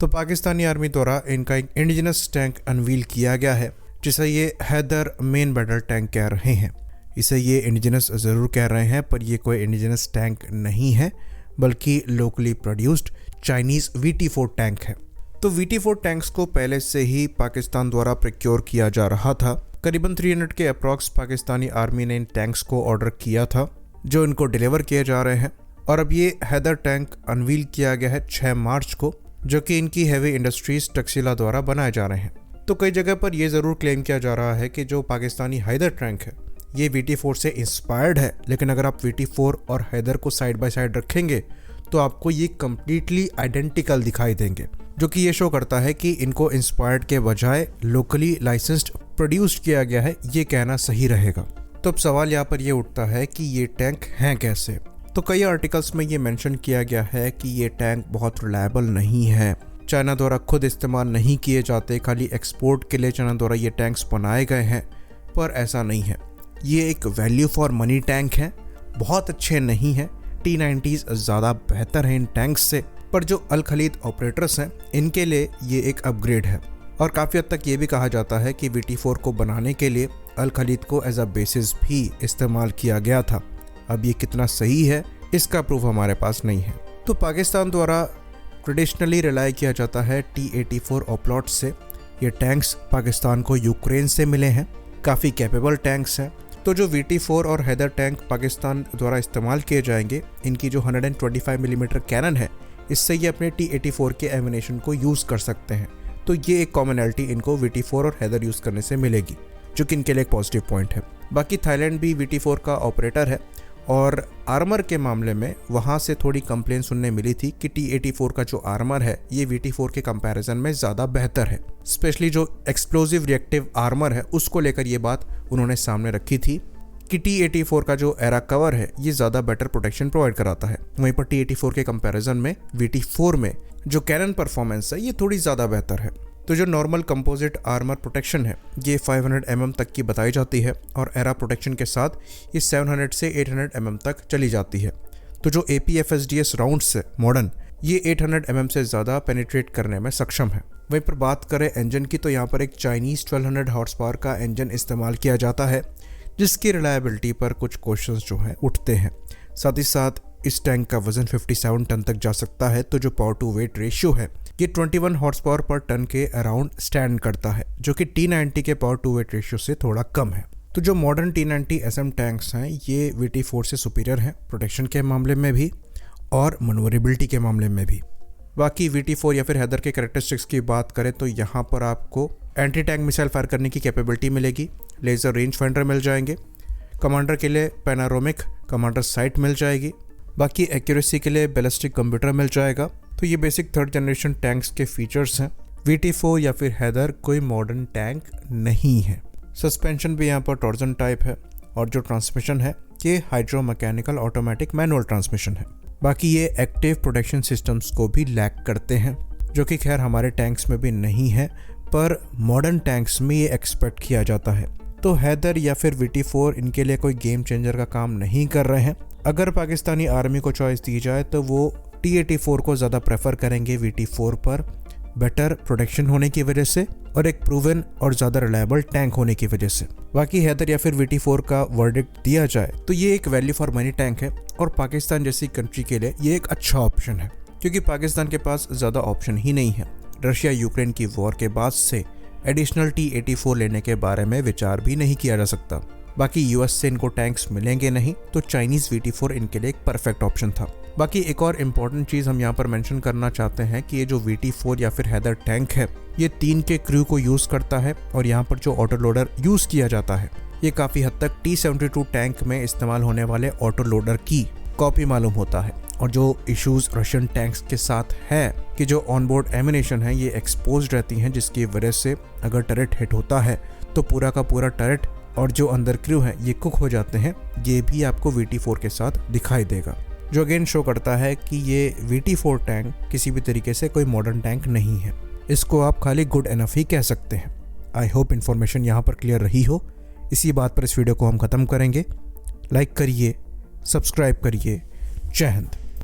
तो पाकिस्तानी आर्मी द्वारा इनका एक इंडिजिनस टैंक अनवील किया गया है, जिसे ये हैदर मेन बैटल टैंक कह रहे हैं। इसे ये इंडिजिनस ज़रूर कह रहे हैं, पर ये कोई इंडिजिनस टैंक नहीं है, बल्कि locally produced Chinese VT4 tank है। तो VT4 टैंक्स को पहले से ही पाकिस्तान द्वारा प्रोक्योर किया जा रहा था। करीबन 300 के अप्रॉक्स पाकिस्तानी आर्मी ने इन टैंक्स को ऑर्डर किया था, जो इनको डिलीवर किए जा रहे हैं। और अब ये हैदर टैंक अनवील किया गया है 6 मार्च को, जो कि इनकी हैवी इंडस्ट्रीज टक्सिला द्वारा बनाए जा रहे हैं। तो कई जगह पर यह ज़रूर क्लेम किया जा रहा है कि जो पाकिस्तानी हैदर टैंक है ये VT4 से इंस्पायर्ड है, लेकिन अगर आप VT4 और हैदर को साइड बाय साइड रखेंगे तो आपको ये कम्प्लीटली आइडेंटिकल दिखाई देंगे, जो कि ये शो करता है कि इनको इंस्पायर्ड के बजाय लोकली लाइसेंस्ड प्रोड्यूस्ड किया गया है, ये कहना सही रहेगा। तो अब सवाल यहाँ पर ये उठता है कि ये टैंक हैं कैसे। तो कई आर्टिकल्स में ये मेंशन किया गया है कि ये टैंक बहुत रिलायबल नहीं है, चाइना द्वारा खुद इस्तेमाल नहीं किए जाते, खाली एक्सपोर्ट के लिए चाइना द्वारा ये टैंक्स बनाए गए हैं। पर ऐसा नहीं है, ये एक वैल्यू फॉर मनी टैंक है, बहुत अच्छे नहीं है। T90s ज़्यादा बेहतर हैं इन टैंक्स से, पर जो अल खलीद ऑपरेटर्स हैं इनके लिए ये एक अपग्रेड है। और काफ़ी हद तक ये भी कहा जाता है कि VT4 को बनाने के लिए अल खलीद को एज अ बेसिस भी इस्तेमाल किया गया था। अब ये कितना सही है इसका प्रूफ हमारे पास नहीं है। तो पाकिस्तान द्वारा ट्रेडिशनली रिलाय किया जाता है T-84 ऑपलॉट से। ये टैंक्स पाकिस्तान को यूक्रेन से मिले हैं, काफ़ी कैपेबल टैंक्स हैं। तो जो VT4 और हैदर टैंक पाकिस्तान द्वारा इस्तेमाल किए जाएंगे, इनकी जो 125 मिलीमीटर कैनन है, इससे ये अपने T-84 के एमिनेशन को यूज़ कर सकते हैं। तो ये एक कॉमनैलिटी इनको VT4 और हैदर यूज़ करने से मिलेगी, जो कि इनके लिए एक पॉजिटिव पॉइंट है। बाकी थाईलैंड भी VT4 का ऑपरेटर है, और आर्मर के मामले में वहाँ से थोड़ी कंप्लेन सुनने मिली थी कि T-84 का जो आर्मर है ये VT4 के कंपैरिजन में ज़्यादा बेहतर है। स्पेशली जो एक्सप्लोजिव रिएक्टिव आर्मर है उसको लेकर ये बात उन्होंने सामने रखी थी कि T-84 का जो एरा कवर है ये ज़्यादा बेटर प्रोटेक्शन प्रोवाइड कराता है। वहीं पर T-84 के कंपैरिजन में VT4 में जो कैनन परफॉर्मेंस है ये थोड़ी ज़्यादा बेहतर है। तो जो नॉर्मल कंपोजिट आर्मर प्रोटेक्शन है ये 500 mm तक की बताई जाती है, और एरा प्रोटेक्शन के साथ ये 700 से 800 mm तक चली जाती है। तो जो APFSDS राउंड्स है मॉडर्न, ये 800 mm से ज़्यादा पेनिट्रेट करने में सक्षम है। वहीं पर बात करें इंजन की, तो यहाँ पर एक चाइनीज़ 1200 हॉर्स पावर का इंजन इस्तेमाल किया जाता है, जिसकी रिलायबिलिटी पर कुछ क्वेश्चंस जो हैं उठते हैं। साथ ही साथ इस टैंक का वजन 57 टन तक जा सकता है। तो जो पावर टू वेट रेशियो है ये 21 हॉर्स पावर पर टन के अराउंड स्टैंड करता है, जो कि T90 के पावर टू वेट रेशियो से थोड़ा कम है। तो जो मॉडर्न T90 SM टैंक्स हैं ये VT4 से सुपीरियर हैं, प्रोटेक्शन के मामले में भी और मनोवरेबिलिटी के मामले में भी। बाकी VT4 या फिर हैदर के कैरेक्टरिस्टिक्स की बात करें तो यहाँ पर आपको एंटी टैंक मिसाइल फायर करने की कैपेबिलिटी मिलेगी, लेज़र रेंज फाइंडर मिल जाएंगे, कमांडर के लिए पैनारोमिक कमांडर साइट मिल जाएगी, बाकी एक्यूरेसी के लिए बैलिस्टिक कंप्यूटर मिल जाएगा। तो ये बेसिक 3rd जनरेशन टैंक्स के फीचर्स हैं। VT4 या फिर हैदर कोई मॉडर्न टैंक नहीं है। सस्पेंशन भी यहाँ पर टॉर्जन टाइप है, और जो ट्रांसमिशन है ये hydro mechanical automatic manual transmission है। बाकी ये एक्टिव प्रोटेक्शन सिस्टम्स को भी लैक करते हैं, जो कि खैर हमारे टैंक्स में भी नहीं है, पर मॉडर्न टैंक्स में ये एक्सपेक्ट किया जाता है। तो हैदर या फिर VT4 इनके लिए कोई गेम चेंजर का काम नहीं कर रहे हैं। अगर पाकिस्तानी आर्मी को चॉइस दी जाए तो वो T-84 को ज़्यादा प्रेफर करेंगे VT4 पर, बेटर प्रोटेक्शन होने की वजह से और एक प्रूवन और ज़्यादा रिलायबल टैंक होने की वजह से। बाकी हैदर या फिर VT4 का वर्डिक्ट दिया जाए तो ये एक वैल्यू फॉर मनी टैंक है, और पाकिस्तान जैसी कंट्री के लिए ये एक अच्छा ऑप्शन है, क्योंकि पाकिस्तान के पास ज़्यादा ऑप्शन ही नहीं है। रशिया यूक्रेन की वॉर के बाद से एडिशनल T-84 लेने के बारे में विचार भी नहीं किया जा सकता। बाकी US से इनको टैंक्स मिलेंगे नहीं, तो चाइनीज़ VT4 इनके लिए एक परफेक्ट ऑप्शन था। बाकी एक और इम्पॉर्टेंट चीज़ हम यहाँ पर मेंशन करना चाहते हैं कि ये जो VT4 या फिर हैदर टैंक है ये 3 के क्रू को यूज़ करता है, और यहाँ पर जो ऑटो लोडर यूज़ किया जाता है ये काफ़ी हद तक T-72 टैंक में इस्तेमाल होने वाले ऑटो लोडर की कॉपी मालूम होता है। और जो इश्यूज़ रशियन टैंक्स के साथ है कि जो ऑनबोर्ड एमिनेशन है ये एक्सपोज रहती हैं, जिसकी वजह से अगर टरेट हिट होता है तो पूरा का पूरा टरेट और जो अंदर क्रू है ये कुक हो जाते हैं। ये भी आपको VT4 के साथ दिखाई देगा, जो अगेन शो करता है कि ये VT4 टैंक किसी भी तरीके से कोई मॉडर्न टैंक नहीं है। इसको आप खाली गुड एनफ ही कह सकते हैं। आई होप इन्फॉर्मेशन यहाँ पर क्लियर रही हो। इसी बात पर इस वीडियो को हम ख़त्म करेंगे। लाइक करिए, सब्सक्राइब करिए। जय हिंद।